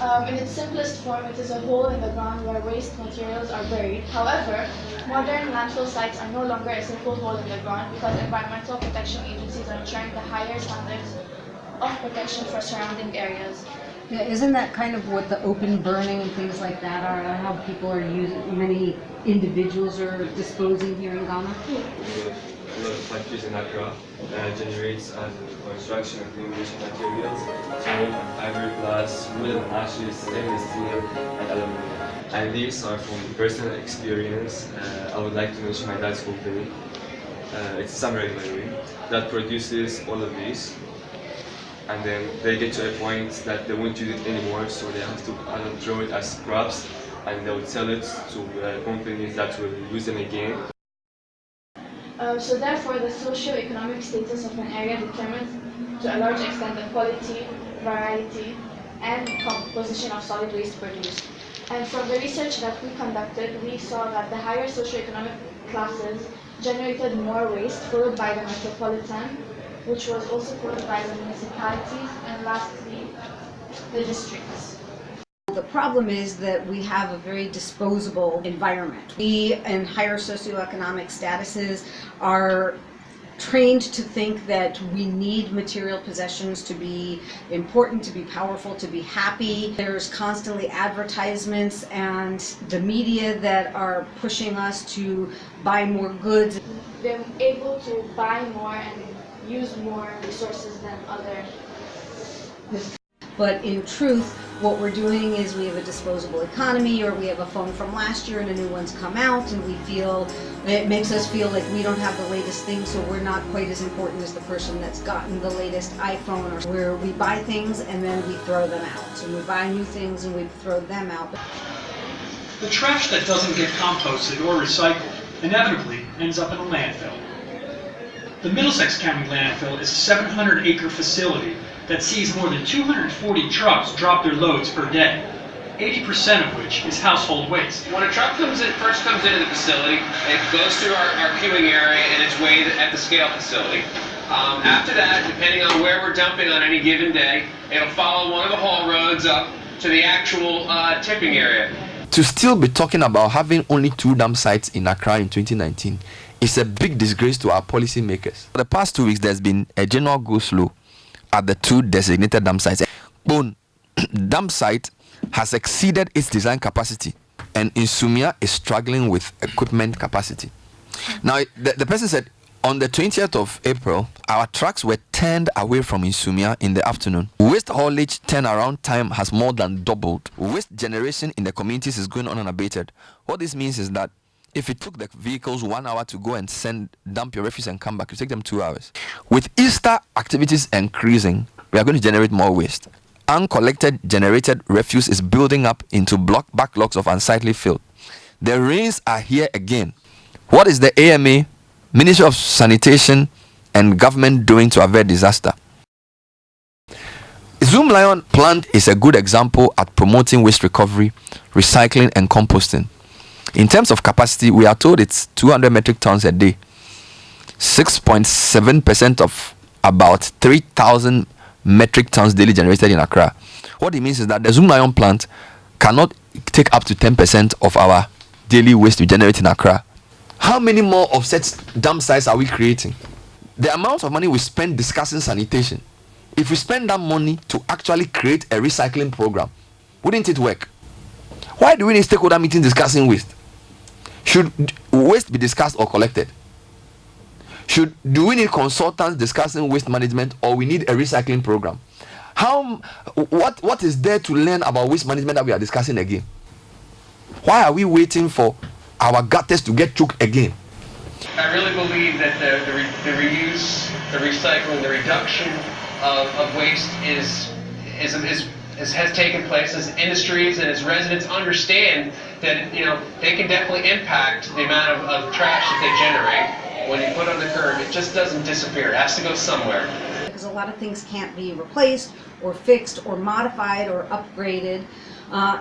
In its simplest form, it is a hole in the ground where waste materials are buried. However, modern landfill sites are no longer a simple hole in the ground because environmental protection agencies are ensuring the higher standards of protection for surrounding areas. Yeah, isn't that kind of what the open burning and things like that are? How people are using, many individuals are disposing here in Ghana? A lot of factories in Accra generates and construction and demolition materials, so ivory glass, wood and ashes, stainless steel, and aluminum. And these are from personal experience. I would like to mention my dad's company. It's Samurai, by the way, that produces all of these. And then they get to a point that they won't use it anymore, so they have to throw it as scraps, and they will sell it to companies that will use them again. So therefore, the socio-economic status of an area determines to a large extent the quality, variety, and composition of solid waste produced. And from the research that we conducted, we saw that the higher socio-economic classes generated more waste, followed by the metropolitan, which was also followed by the municipalities, and lastly, the districts. The problem is that we have a very disposable environment. We in higher socioeconomic statuses are trained to think that we need material possessions to be important, to be powerful, to be happy. There's constantly advertisements and the media that are pushing us to buy more goods. They're able to buy more and use more resources than other. But in truth, what we're doing is we have a disposable economy, or we have a phone from last year and a new one's come out, and we feel, it makes us feel like we don't have the latest thing, so we're not quite as important as the person that's gotten the latest iPhone, or where we buy things and then we throw them out. And we buy new things and we throw them out. The trash that doesn't get composted or recycled inevitably ends up in a landfill. The Middlesex County landfill is a 700-acre facility that sees more than 240 trucks drop their loads per day, 80% of which is household waste. When a truck first comes into the facility, it goes through our queuing area and it's weighed at the scale facility. After that, depending on where we're dumping on any given day, it'll follow one of the haul roads up to the actual tipping area. To still be talking about having only 2 dump sites in Accra in 2019 is a big disgrace to our policy makers. For the past 2 weeks, there's been a general go-slow at the 2 designated dump sites. Bone dump site has exceeded its design capacity, and Insumia is struggling with equipment capacity. Now, the person said on the 20th of April, our trucks were turned away from Insumia in the afternoon. Waste haulage turnaround time has more than doubled. Waste generation in the communities is going on unabated. What this means is that if it took the vehicles 1 hour to go and dump your refuse and come back, it take them 2 hours. With Easter activities increasing, we are going to generate more waste. Uncollected generated refuse is building up into backlogs of unsightly filth. The rains are here again. What is the AMA, Ministry of Sanitation, and government doing to avert disaster? Al-Rayan plant is a good example at promoting waste recovery, recycling, and composting. In terms of capacity, we are told it's 200 metric tons a day, 6.7% of about 3,000 metric tons daily generated in Accra. What it means is that the Al-Rayan plant cannot take up to 10% of our daily waste we generate in Accra. How many more of such dump sites are we creating? The amount of money we spend discussing sanitation, if we spend that money to actually create a recycling program, wouldn't it work? Why do we need stakeholder meetings discussing waste? Should waste be discussed or collected? Do we need consultants discussing waste management, or we need a recycling program? What is there to learn about waste management that we are discussing again? Why are we waiting for our gutters to get choked again? I really believe that the reuse, the recycling, the reduction of waste has taken place as industries and as residents understand that they can definitely impact the amount of trash that they generate. When you put on the curb, it just doesn't disappear. It has to go somewhere. Because a lot of things can't be replaced or fixed or modified or upgraded.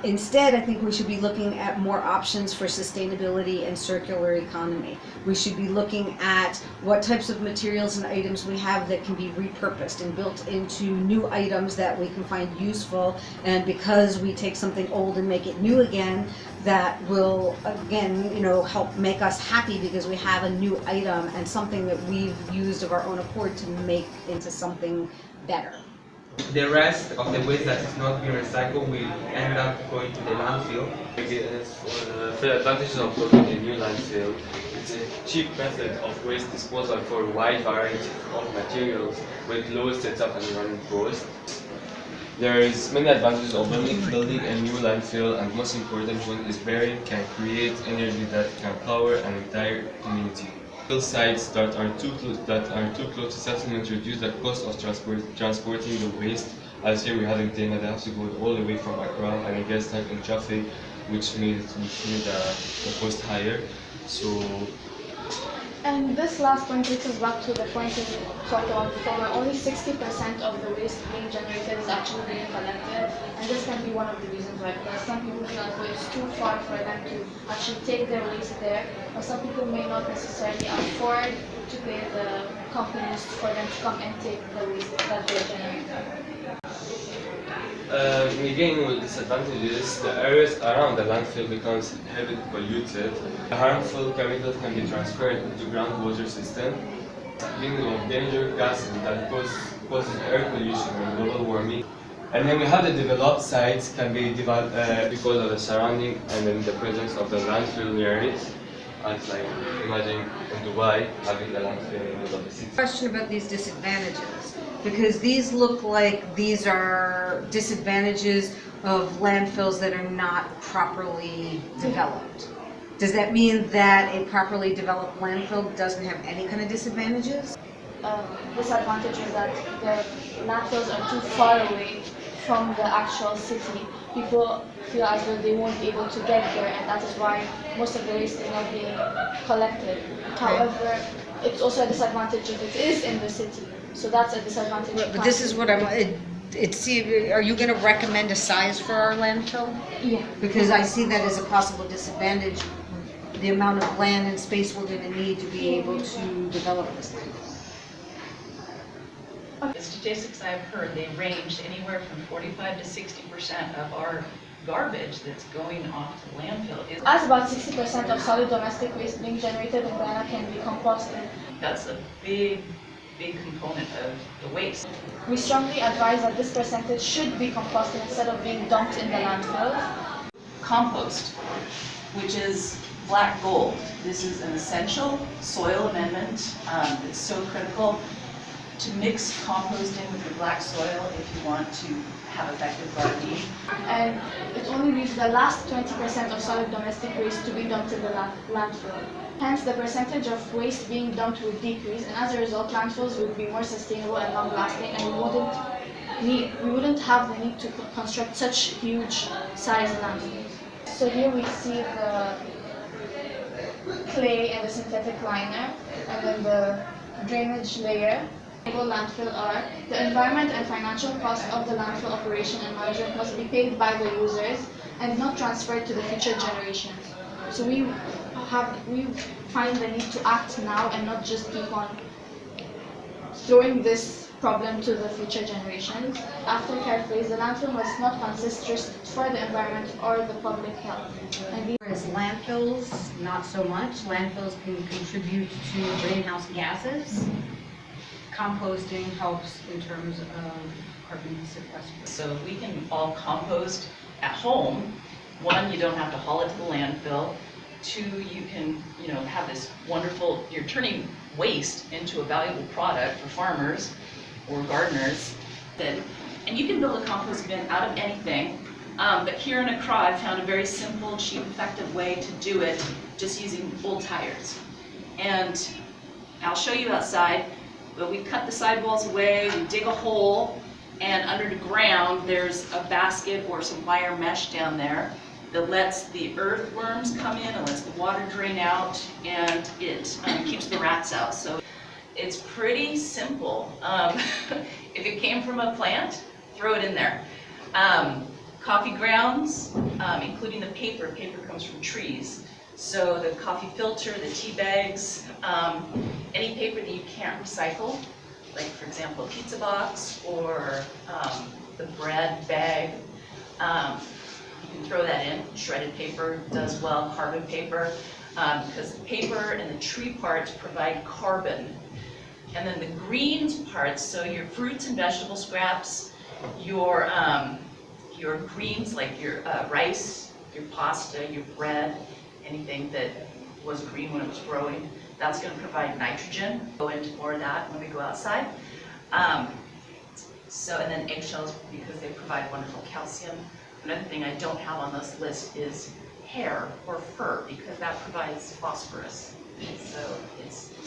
Instead, I think we should be looking at more options for sustainability and circular economy. We should be looking at what types of materials and items we have that can be repurposed and built into new items that we can find useful, and because we take something old and make it new again, that will again, help make us happy because we have a new item and something that we've used of our own accord to make into something better. The rest of the waste that is not being recycled will end up going to the landfill. For the advantages of building a new landfill, it's a cheap method of waste disposal for a wide variety of materials with low setup and running costs. There is many advantages of building a new landfill, and most important one is burying can create energy that can power an entire community. Sites that are too close to settlement reduce the cost of transporting the waste. As here we have in Tema, they have to go all the way from Accra, and I guess time in traffic, which made the cost higher. So. And this last point takes us back to the point we talked about before, where only 60% of the waste being generated is actually being collected, and this can be one of the reasons why, because some people feel like it's too far for them to actually take their waste there, or some people may not necessarily afford to pay the companies for them to come and take the waste that they're generating. Again, with disadvantages, the areas around the landfill becomes heavily polluted. The harmful chemicals can be transferred into groundwater system, bringing of dangerous gases that causes air pollution and global warming. And then we have the developed sites can be developed because of the surrounding and then the presence of the landfill near it. As like imagine in Dubai having the landfill in the middle of the city. Question about these disadvantages, because these look like these are disadvantages of landfills that are not properly developed. Does that mean that a properly developed landfill doesn't have any kind of disadvantages? Disadvantage is that the landfills are too far away from the actual city. People feel as though they won't be able to get there, and that is why most of the waste is not being collected. However, it's also a disadvantage if it is in the city. So that's a disadvantage. But this is what I'm. Are you going to recommend a size for our landfill? Yeah. Because I see that as a possible disadvantage, the amount of land and space we're going to need to be able to develop this landfill. The statistics I've heard, they range anywhere from 45 to 60% of our garbage that's going off to landfill. As about 60% of solid domestic waste being generated in Ghana can be composted. That's a big component of the waste. We strongly advise that this percentage should be composted instead of being dumped in the landfills. Compost, which is black gold. This is an essential soil amendment that's so critical to mix composting with the black soil if you want to have effective gardening. And it only leaves the last 20% of solid domestic waste to be dumped in the landfill. Hence, the percentage of waste being dumped would decrease, and as a result, landfills would be more sustainable and long-lasting, and we wouldn't have the need to construct such huge size landfills. So here we see the clay and the synthetic liner, and then the drainage layer. Landfill are the environment and financial cost of the landfill operation and management must be paid by the users and not transferred to the future generations. So we find the need to act now and not just keep on throwing this problem to the future generations. Aftercare phase, the landfill must not consist risk for the environment or the public health. Whereas landfills, not so much. Landfills can contribute to greenhouse gases. Composting helps in terms of carbon sequestration. So we can all compost at home. One, you don't have to haul it to the landfill. Two, you can, have this wonderful, you're turning waste into a valuable product for farmers or gardeners. And you can build a compost bin out of anything. But here in Accra, I found a very simple, cheap, effective way to do it, just using old tires. And I'll show you outside. But we cut the sidewalls away, we dig a hole, and under the ground there's a basket or some wire mesh down there that lets the earthworms come in and lets the water drain out, and it keeps the rats out. So it's pretty simple. If it came from a plant, throw it in there. Coffee grounds, including the paper. Paper comes from trees. So the coffee filter, the tea bags, any paper that you can't recycle, like for example, a pizza box or the bread bag, you can throw that in. Shredded paper does well, carbon paper, because the paper and the tree parts provide carbon. And then the greens parts, so your fruits and vegetable scraps, your greens like your rice, your pasta, your bread, anything that was green when it was growing, that's going to provide nitrogen. Go into more of that when we go outside. And then eggshells, because they provide wonderful calcium. Another thing I don't have on this list is hair or fur, because that provides phosphorus. So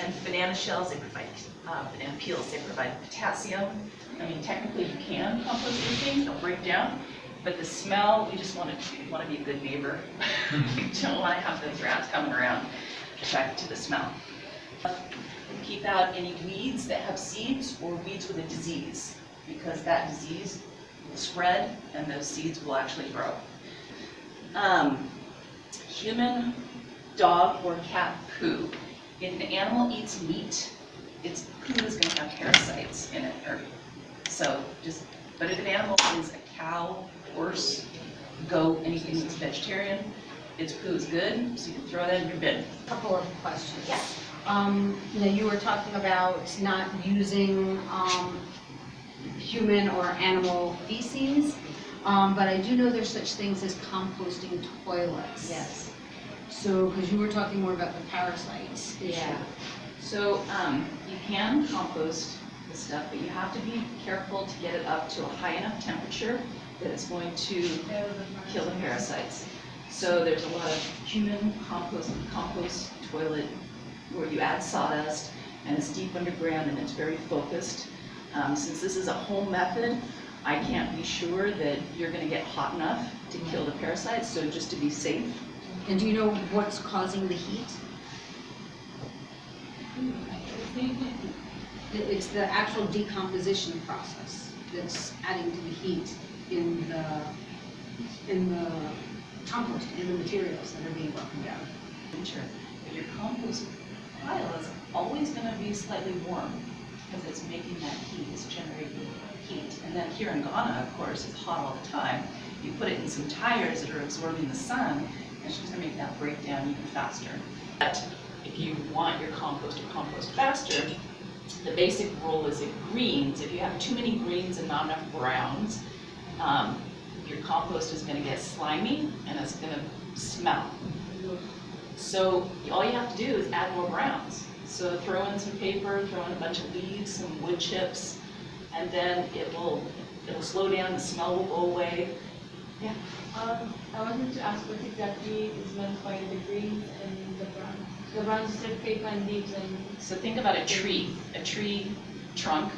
and banana shells, they provide, banana peels, they provide potassium. I mean, technically you can compost these things, they'll break down, but the smell, we just want to be a good neighbor. We don't want to have those rats coming around attracted to the smell. Keep out any weeds that have seeds or weeds with a disease, because that disease will spread and those seeds will actually grow. Human, dog, or cat poo. If an animal eats meat, its poo is going to have parasites in it. But if an animal is a cow, horse, goat, anything that's vegetarian, its poo is good, so you can throw that in your bin. A couple of questions. Yeah. Now you were talking about not using human or animal feces, but I do know there's such things as composting toilets. Yes. So, because you were talking more about the parasites issue. Yeah. So you can compost the stuff, but you have to be careful to get it up to a high enough temperature that it's going to kill the parasites. So there's a lot of human compost toilet where you add sawdust and it's deep underground and it's very focused. Since this is a home method, I can't be sure that you're going to get hot enough to kill the parasites, so just to be safe. And do you know what's causing the heat? It's the actual decomposition process that's adding to the heat in the compost, in the materials that are being broken down. Sure. But your compost pile is always going to be slightly warm because it's making that heat, it's generating heat. And then here in Ghana, of course, it's hot all the time. You put it in some tires that are absorbing the sun, and it's just going to make that break down even faster. But if you want your compost to compost faster, the basic rule is that greens, if you have too many greens and not enough browns, your compost is going to get slimy and it's going to smell. So all you have to do is add more browns. So throw in some paper, throw in a bunch of leaves, some wood chips, and then it'll slow down, the smell will go away. Yeah. I wanted to ask what exactly is meant by the greens and the browns. The browns is like paper and leaves and... So think about a tree trunk,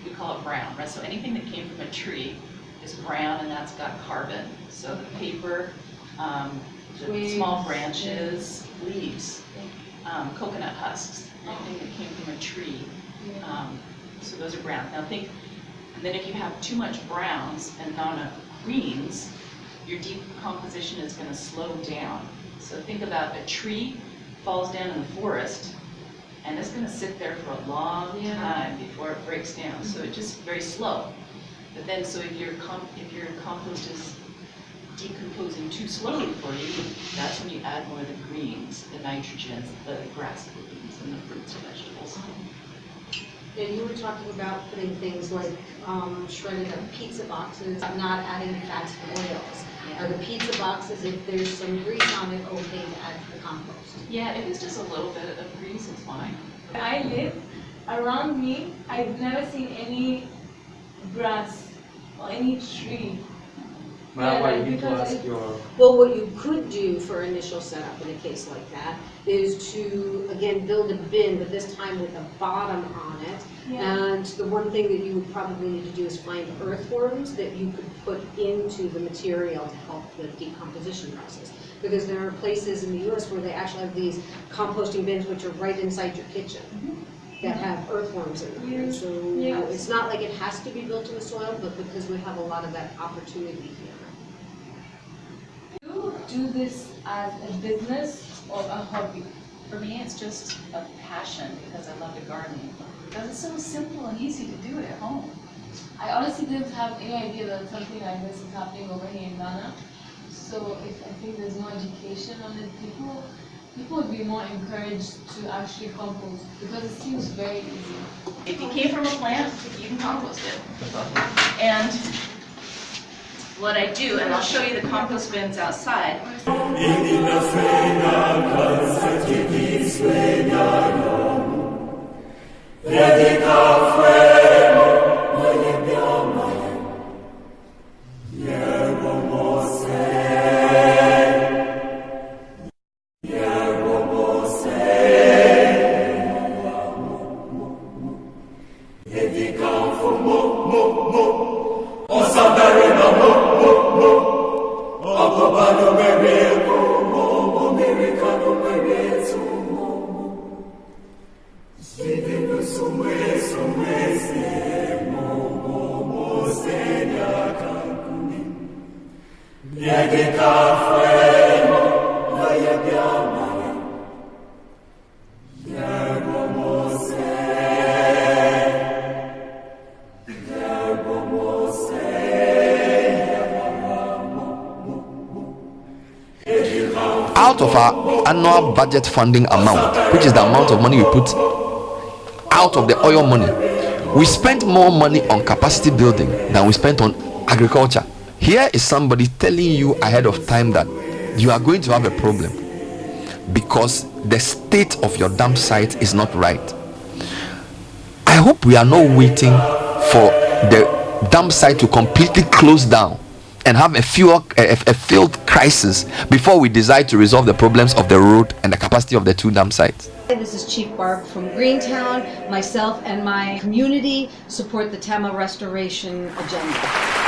we call it brown, right? So anything that came from a tree is brown and that's got carbon. So the paper, the small branches, leaves, coconut husks, anything that came from a tree. So those are brown. Now think, and then if you have too much browns and not enough greens, your decomposition is going to slow down. So think about a tree falls down in the forest, and it's going to sit there for a long time before it breaks down. So it's just very slow. But then, so if your compost is decomposing too slowly for you, that's when you add more of the greens, the nitrogens, the grass clippings, and the fruits and vegetables. And you were talking about putting things like shredded up pizza boxes, not adding fats and oils. Are the pizza boxes, if there's some grease on it, okay to add to the compost? Yeah, if it's just a little bit of grease, it's fine. Where I live, around me, I've never seen any grass or any tree. Well, you need to because ask it's- your... Well, what you could do for initial setup in a case like that is to, again, build a bin, but this time with a bottom on it. Yeah. And the one thing that you would probably need to do is find earthworms that you could put into the material to help the decomposition process. Because there are places in the US where they actually have these composting bins which are right inside your kitchen that have earthworms in them. And so Yes. it's not like it has to be built in the soil, but because we have a lot of that opportunity here. do this as a business or a hobby? For me, it's just a passion because I love to garden. Because it's so simple and easy to do it at home. I honestly didn't have any idea that something like this is happening over here in Ghana. So if I think there's no education on it, people would be more encouraged to actually compost because it seems very easy. If you came from a plant, you can compost it. And what I do, and I'll show you the compost bins outside. Out of our annual budget funding amount, which is the amount of money we put out of the oil money, we spent more money on capacity building than we spent on agriculture. Here is somebody telling you ahead of time that you are going to have a problem because the state of your dump site is not right. I hope we are not waiting for the dump site to completely close down and have a field crisis before we decide to resolve the problems of the road and the capacity of the two dump sites. This is Chief Barb from Greentown. Myself and my community support the Tama restoration agenda.